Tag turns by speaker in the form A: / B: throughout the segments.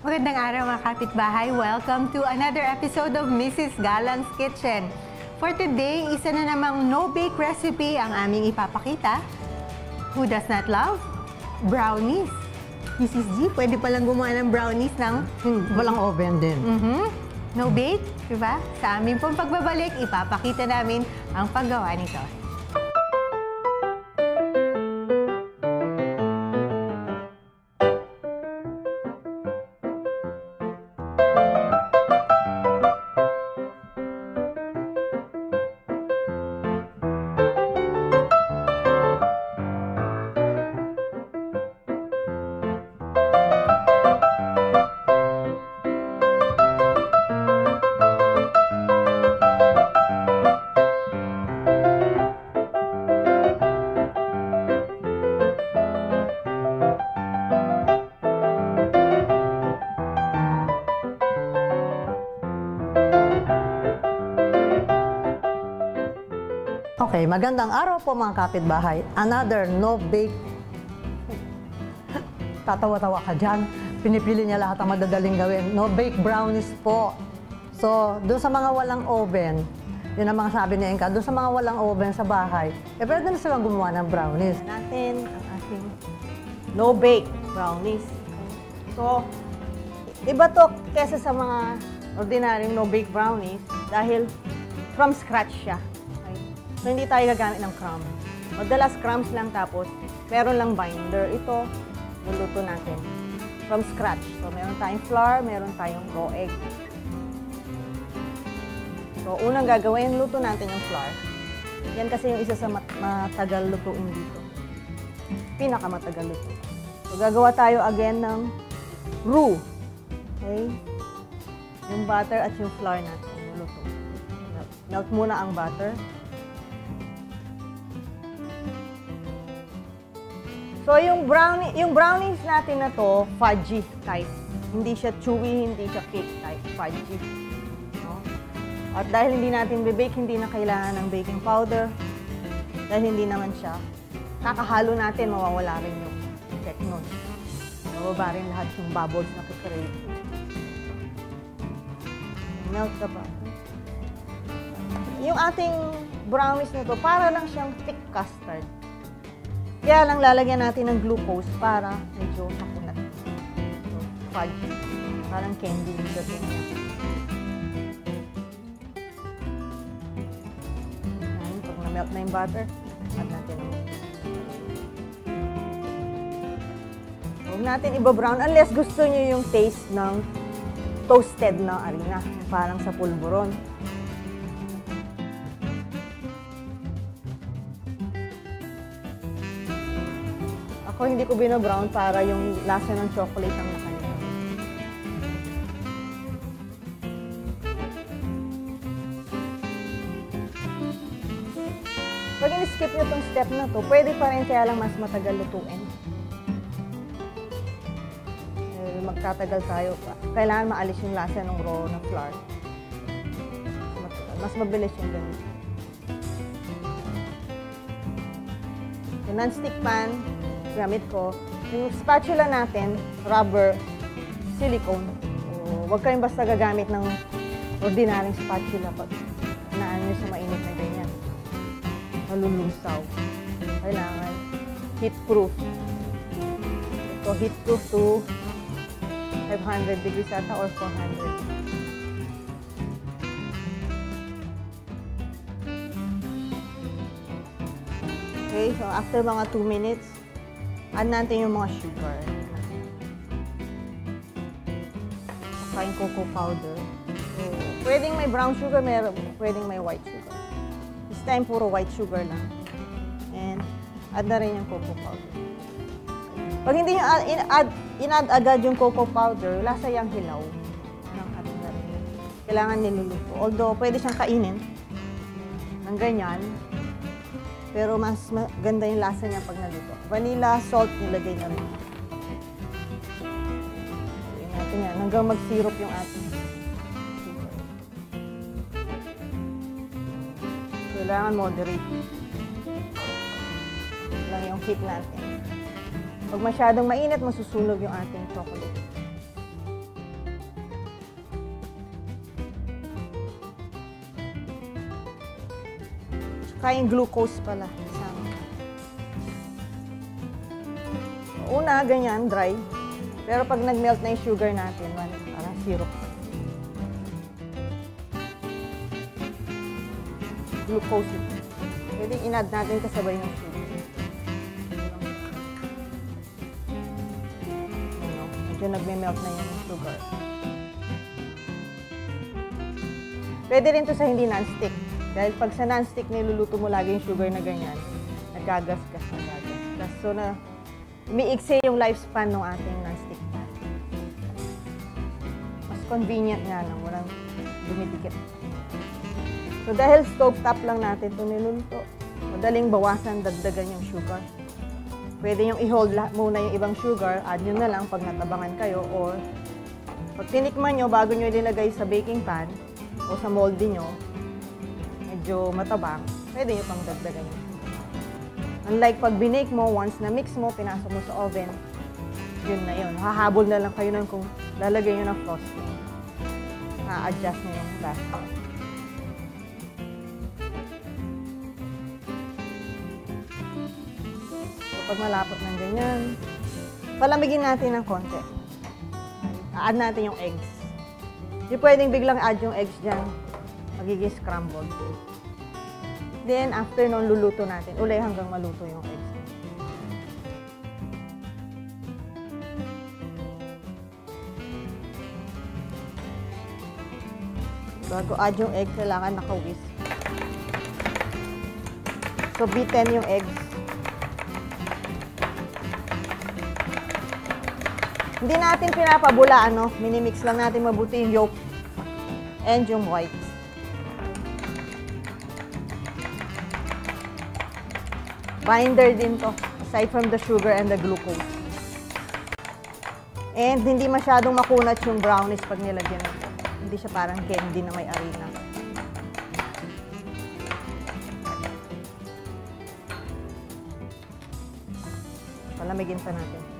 A: Magandang araw mga kapitbahay. Welcome to another episode of Mrs. Galang's Kitchen. For today, isa na namang no-bake recipe ang aming ipapakita. Who does not love? Brownies. Mrs. G, pwede palang gumawa ng brownies ng
B: walang oven din.
A: No-bake, diba? Sa aming pong pagbabalik, ipapakita namin ang paggawa nito.
B: Okay, magandang araw po mga kapitbahay. Another no-bake. Tatawa-tawa ka dyan. Pinipili niya lahat ang madadaling gawin. No-bake brownies po. So, doon sa mga walang oven, yun ang mga sabi ni Enka, doon sa mga walang oven sa bahay, pwede na silang gumawa ng brownies.
C: Natin ang ating no-bake brownies. So, iba to kesa sa mga ordinaryong no-bake brownies dahil from scratch siya. So, hindi tayo gagamit ng crumbs. Madalas crumbs lang tapos meron lang binder. Ito, luluto natin from scratch. So, meron tayong flour, meron tayong raw egg. So, unang gagawin, luto natin yung flour. Yan kasi yung isa sa matagal lutuin dito. Pinakamatagal luto. So, gagawa tayo again ng roux. Okay? Yung butter at yung flour natin luluto. Melt muna ang butter. So, yung brownies natin na to, fudgy type. Hindi siya chewy, hindi siya cake type, fudgy. No? At dahil hindi natin bibake, hindi na kailangan ng baking powder. Dahil hindi naman siya, kakahalo natin, mawawala rin yung effect nun. Mawawala rin lahat yung bubbles na kukurate. Melt the butter. Yung ating brownies na to, para lang siyang thick custard. Kaya lang lalagyan natin ng glucose para medyo makunat. So, fudgy. Parang candy yung dating niya. Ayan, pag na-melt na yung butter, add natin ang huwag natin iba-brown unless gusto nyo yung taste ng toasted na harina. Parang sa pulburon. Ako hindi ko binobrown para yung lasa ng chocolate ang nakalita. Pag in-skip nyo itong step na to, pwede pa rin kaya lang mas matagal lutuin. Magtatagal tayo pa. Kailangan maalis yung lasa ng raw ng flour. Mas mabilis yung ganito. Yung non-stick pan, gamit ko. Yung spatula natin, rubber, silicone. So, huwag kayong basta gagamit ng ordinaryong spatula pag naan nyo sa mainit na ganyan. Malulusaw. Kailangan heat-proof. Ito, heat-proof to 500 degrees ata or 400. Okay, so after mga 2 minutes, add natin yung mga sugar. Saka yung cocoa powder. So, pwedeng may brown sugar, pwedeng may white sugar. This time, puro white sugar lang. And add na rin yung cocoa powder. Pag hindi nyo in-add agad yung cocoa powder, lasa yung hilaw ng ating rin. Kailangan niluluto. Although, pwede siyang kainin ng ganyan. Pero mas maganda yung lasa niya pag naluto. Vanilla, salt, nilagay na rin. Gawin natin yan. Hanggang mag-syrup yung ating sugar. Kailangan moderate. Lang yung heat natin. Pag masyadong mainit, masusunog yung ating chocolate. Saka yung glucose pala. Isama. Una, ganyan, dry. Pero pag nag-melt na yung sugar natin, parang syrup. Glucose ito. Pwede in-add natin kasabay ng sugar. Medyo nagme-melt na yung sugar. Pwede rin to sa hindi non-stick. Dahil pag sa non-stick, niluluto mo lagi yung sugar na ganyan, nagagasgas. So na, umiiksi yung lifespan ng ating non-stick pan. Mas convenient nga lang, walang dumidikit. So dahil stove top lang natin ito niluluto, madaling bawasan, dagdagan yung sugar. Pwede yung i-hold muna yung ibang sugar, add nyo na lang pag natabangan kayo, or pag tinikman nyo, bago nyo ilagay sa baking pan o sa moldy nyo, medyo matabang, pwede nyo pang dagdagan yung sugar. Unlike pag binake mo, once na mix mo, pinasok mo sa oven, yun na yun. Hahabol na lang kayo nun kung lalagay nyo ng frosting. Na-adjust nyo yung basket. Pag malapot ng ganyan, palamigin natin ng konti. Add natin yung eggs. Hindi pwedeng biglang add yung eggs dyan. Magiging scrambled. Then, after nun, luluto natin. Uli hanggang maluto yung eggs. Bago add yung egg, kailangan naka-whisk. So, beaten yung eggs. Hindi natin pinapabula, minimix lang natin mabuti yung yolk and yung white. Binder din to, aside from the sugar and the glucose. And hindi masyadong makunat yung brownies pag nilagyan nito. Hindi siya parang candy na may arena. Palamigin pa natin.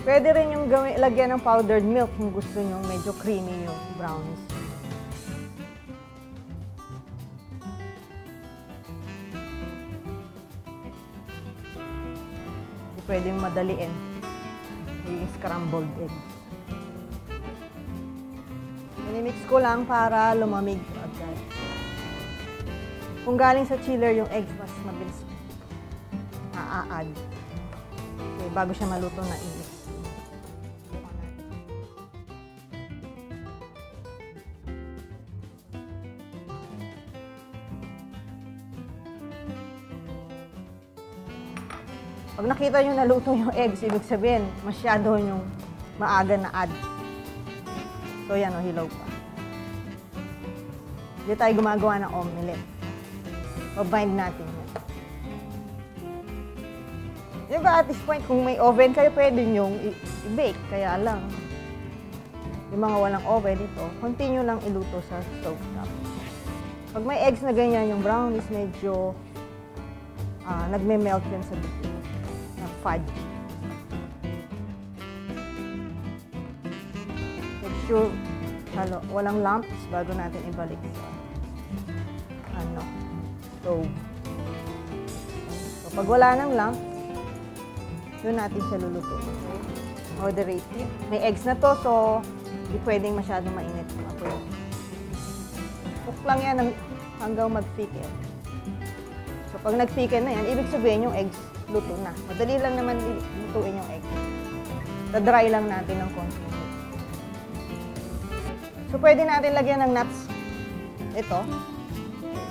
C: Pwede rin yung lagyan ng powdered milk kung gusto nyo medyo creamy yung brownies. Hindi pwedeng madaliin. Yung scrambled egg. Minimix ko lang para lumamig agad. Kung galing sa chiller yung eggs, mas mabilis na-add. Okay, bago siya maluto na init. Pag nakita nyo naluto yung eggs, ibig sabihin, masyado yung maaga na add. So yan o, hilaw pa. Hindi tayo gumagawa ng omelette. Pabind natin yan. Yung ba at this point, kung may oven kayo, pwede nyo i-bake. Kaya lang, yung mga walang oven ito, continue lang iluto sa stove top. Pag may eggs na ganyan, yung brownies medyo nagme-melt yun sa bituin. Fudge. Make sure walang lumps bago natin ibalik sa stove. So, pag wala ng lumps, yun natin siya lulutuin. Moderate heat. May eggs na to, so hindi pwedeng masyadong mainit. Cook lang yan hanggang mag-thicken. So, pag nag-thicken na yan, ibig sabihin yung eggs luto na. Madali lang naman lutuin yung egg. Da-dry lang natin ng konti. So, pwede natin lagyan ng nuts. Ito.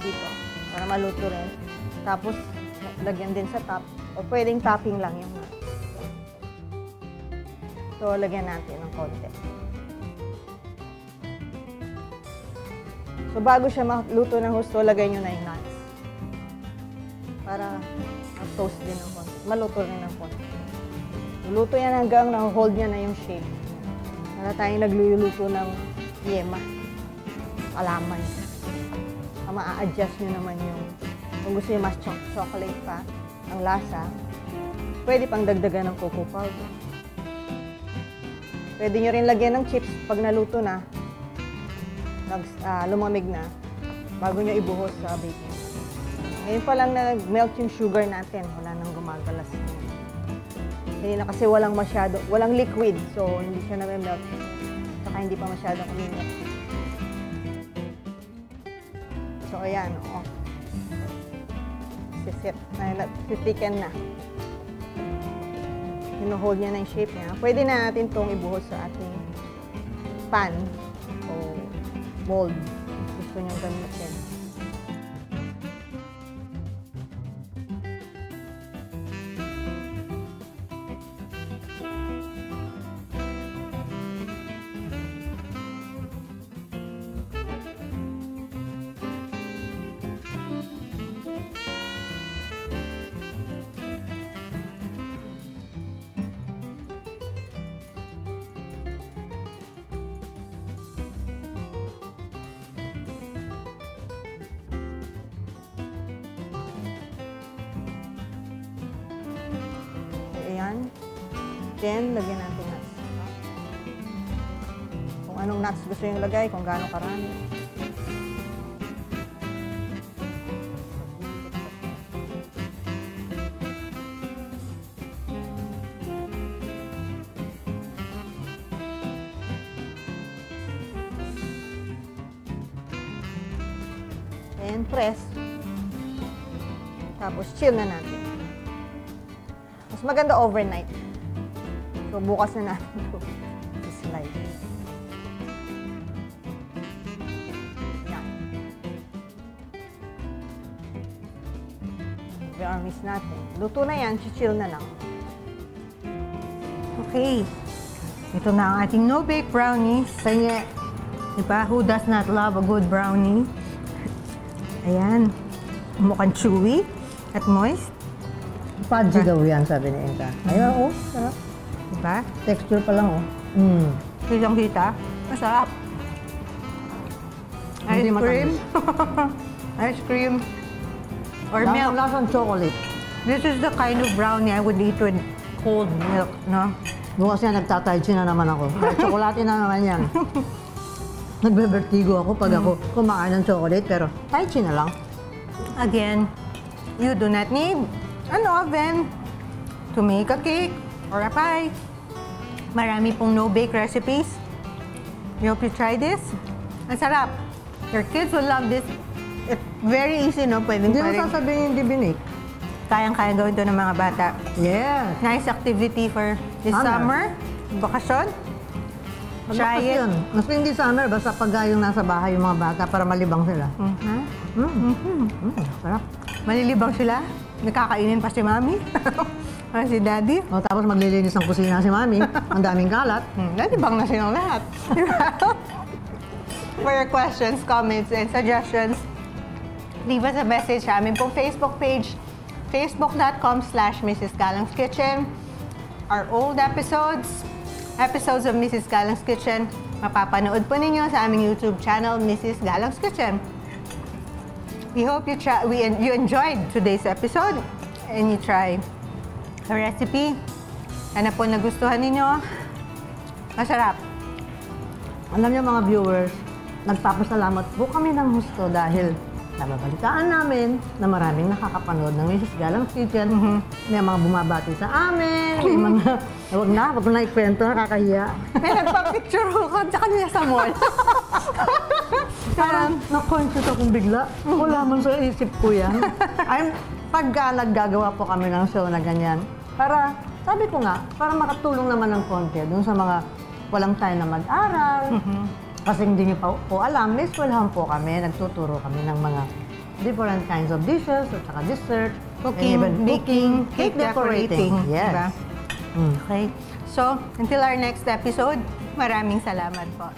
C: Dito. Para maluto rin. Tapos, lagyan din sa top. O pwedeng topping lang yung nuts. So, lagyan natin ng konti. So, bago siya maluto ng husto, lagay nyo na yung nuts. Para toast din ng konti. Maluto rin ng konti. Luto yan hanggang na-hold niya na yung shape. Para tayong nagluluto ng yema. Alaman. Ma-a-adjust nyo naman yung kung gusto nyo mas chocolate pa ang lasa, pwede pang dagdagan ng cocoa powder. Pwede nyo rin lagyan ng chips pag naluto na. Lumamig na. Bago nyo ibuhos sa baking. Ngayon pa lang na nag-melt yung sugar natin. Wala nang gumagalas. Hindi na kasi walang liquid. So, hindi siya na-melt. Saka hindi pa masyadong uminit. So, ayan. Sisit. Sitiken na. Hino-hold niya na yung shape niya. Pwede na natin itong ibuhos sa ating pan o mold. Gusto niyong gamitin. Ayan. Then, lagyan natin nuts. Kung anong nuts gusto nyo ilagay, kung gaano karami. And press. Tapos, chill na natin. Mas maganda overnight. So, bukas na natin ito. Slide. Yan. Brownies natin. Luto na yan, chill na lang.
A: Okay. Ito na ang ating no-bake brownies.
B: Penye.
A: Diba? Who does not love a good brownie? Ayan. Mukhang chewy at moist.
B: Fudgy daw yan, sabi ni Inka. Ayun, sarap.
A: Diba?
B: Texture pa lang,
A: Kitang-kita. Masarap.
B: Hindi
A: Ice cream. Ice cream. Or milk.
B: Lasang chocolate.
A: This is the kind of brownie I would eat with cold milk, no?
B: Bukas yan, nagtataychi na naman ako. Dahil chocolate na naman yan. Nagbe-vertigo ako pag ako kumain ng chocolate, pero taichi na lang.
A: Again, you do not need an oven to make a cake or a pie. Marami pong no-bake recipes. You hope you try this. Ang sarap. Your kids will love this. It's very easy, no? Pwedeng
B: Hindi mo
A: parang
B: sasabihin hindi binake.
A: kayang-kaya gawin ito ng mga bata.
B: Yes.
A: Nice activity for this summer. Bakasyon. Try it.
B: Yun. Mas hindi summer, basta pag yung nasa bahay yung mga bata para malibang sila. Sarap.
A: Malilibang sila. Nakakainin pa si Mami. O si Daddy.
B: O, tapos maglilinis ng kusina si Mami. Ang daming kalat.
A: Nalibang na silang lahat. For your questions, comments, and suggestions, leave us a message sa aming pong Facebook page, facebook.com/Mrs. Galang's Kitchen. Our old episodes of Mrs. Galang's Kitchen, mapapanood po ninyo sa aming YouTube channel, Mrs. Galang's Kitchen. We hope you enjoyed today's episode and you try the recipe. Sana po nagustuhan ninyo. Masarap.
B: Alam niyo mga viewers, nagpapasalamat po kami ng husto dahil nababalitaan namin na maraming nakakapanood ng Mrs. Galang's Kitchen. May mga bumabati sa amin, may mga, wag na ikwento, nakakahiya.
A: May nagpa-picture ko sa kanila sa mall.
B: Parang na-conscious akong bigla. Wala man sa isip ko yan. Pagka naggagawa po kami ng show na ganyan, para, sabi ko nga, para makatulong naman ng konti dun sa mga walang time na mag-aral. Kasi hindi niyo pa po alam, may eskwelahan po kami, nagtuturo kami ng mga different kinds of dishes, at saka dessert,
A: Cooking, baking, cake decorating.
B: Yes.
A: Diba? Okay. So, until our next episode, maraming salamat po.